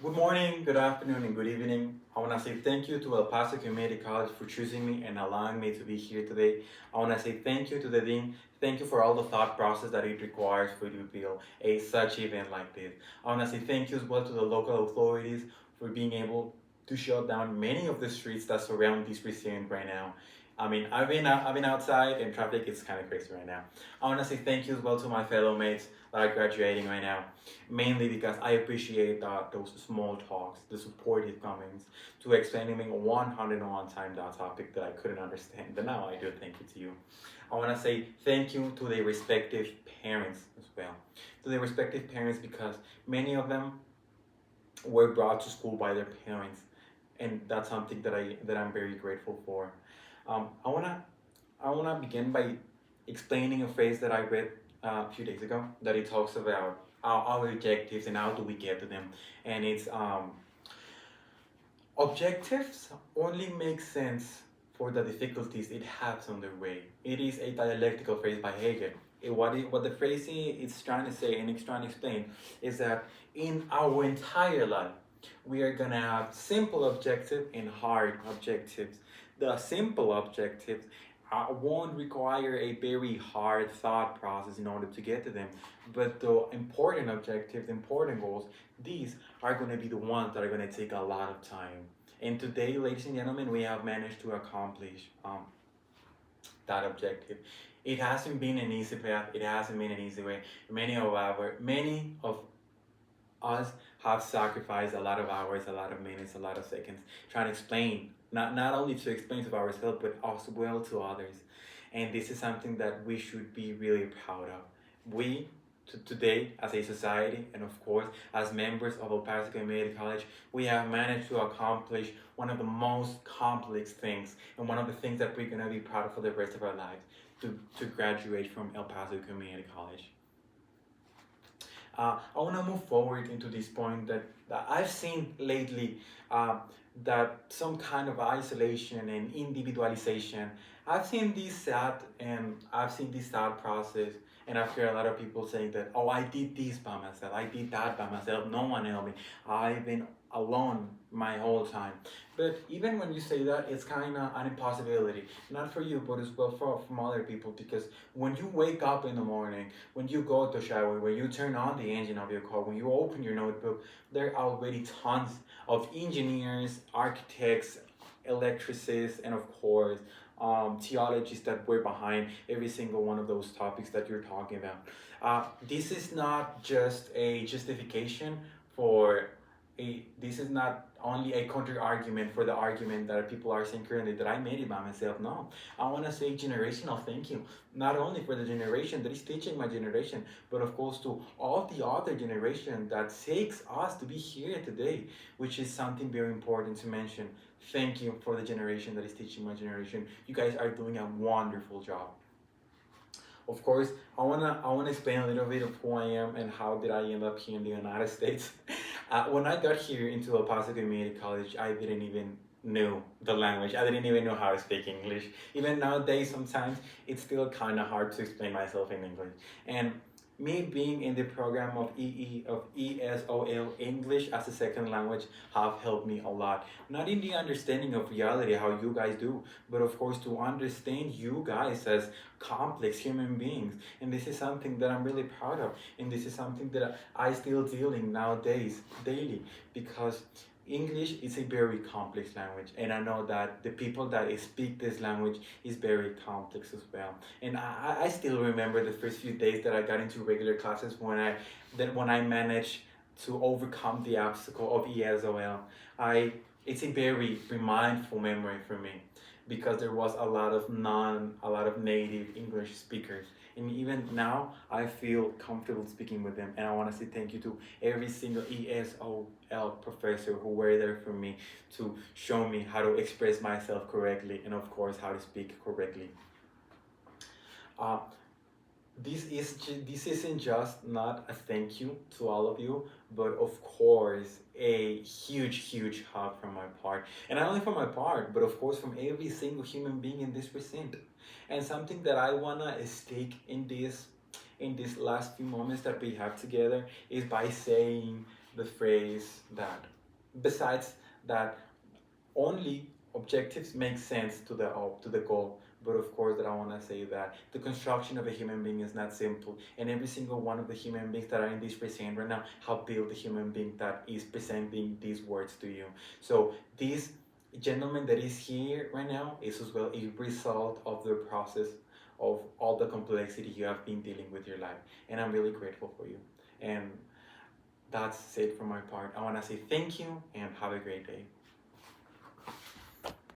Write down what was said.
Good morning, good afternoon, and good evening. I want to say thank you to El Paso Community College for choosing me and allowing me to be here today. I want to say thank you to the Dean. Thank you for all the thought process that it requires for you to build a such event like this. I want to say thank you as well to the local authorities for being able to shut down many of the streets that surround this precinct right now. I mean, I've been outside and traffic is kind of crazy right now. I want to say thank you as well to my fellow mates that are graduating right now, mainly because I appreciate those small talks, the supportive comments, to explaining me 101 times that topic that I couldn't understand. But now I do thank you to you. I want to say thank you to their respective parents as well. To their respective parents because many of them were brought to school by their parents, and that's something that I'm very grateful for. I wanna begin by explaining a phrase that I read a few days ago that it talks about our objectives and how do we get to them, and it's objectives only make sense for the difficulties it has on their way. It is a dialectical phrase by Hegel. What the phrase is trying to say and it's trying to explain is that in our entire life, we are gonna have simple objectives and hard objectives. The simple objectives won't require a very hard thought process in order to get to them, but the important objectives, important goals, these are going to be the ones that are going to take a lot of time. And today, ladies and gentlemen, we have managed to accomplish that objective. It hasn't been an easy path. It hasn't been an easy way. Many of us have sacrificed a lot of hours, a lot of minutes, a lot of seconds trying to explain, not only to explain to ourselves, but as well to others. And this is something that we should be really proud of. We, today, as a society, and of course, as members of El Paso Community College, we have managed to accomplish one of the most complex things, and one of the things that we're going to be proud of for the rest of our lives, to graduate from El Paso Community College. I want to move forward into this point that I've seen lately, that some kind of isolation and individualization. I've seen this sad process, and I've heard a lot of people saying that, oh, I did this by myself, I did that by myself, no one helped me, I've been alone my whole time. But even when you say that, it's kind of an impossibility, not for you, but as well from other people, because when you wake up in the morning, when you go to shower, when you turn on the engine of your car, when you open your notebook, there are already tons of engineers, architects, electricists, and of course, theologists that were behind every single one of those topics that you're talking about. This is not just a justification for this is not only a counter argument for the argument that people are saying currently that I made it by myself. No, I want to say generational thank you, not only for the generation that is teaching my generation, but of course to all the other generation that takes us to be here today, which is something very important to mention. Thank you for the generation that is teaching my generation. You guys are doing a wonderful job. Of course, I wanna explain a little bit of who I am and how did I end up here in the United States. When I got here into El Paso Community College, I didn't even know the language. I didn't even know how to speak English. Even nowadays, sometimes it's still kind of hard to explain myself in English. And me being in the program of ESOL, English as a second language, have helped me a lot. Not in the understanding of reality, how you guys do, but of course to understand you guys as complex human beings. And this is something that I'm really proud of. And this is something that I still dealing nowadays, daily, because English is a very complex language, and I know that the people that speak this language is very complex as well. And I still remember the first few days that I got into regular classes when I managed to overcome the obstacle of ESOL. I It's a very mindful memory for me because there was a lot of native English speakers, and even now I feel comfortable speaking with them. And I want to say thank you to every single ESOL professor who were there for me to show me how to express myself correctly, and of course how to speak correctly. Uh, this isn't just not a thank you to all of you, but of course a huge hug from my part, and not only from my part, but of course from every single human being in this precinct. And something that I wanna stake in these last few moments that we have together is by saying the phrase that, besides that, only objectives make sense to the goal. But of course, that I want to say that the construction of a human being is not simple, and every single one of the human beings that are in this present right now have built the human being that is presenting these words to you. So this gentleman that is here right now is as well a result of the process of all the complexity you have been dealing with your life, and I'm really grateful for you. And that's it from my part. I want to say thank you and have a great day.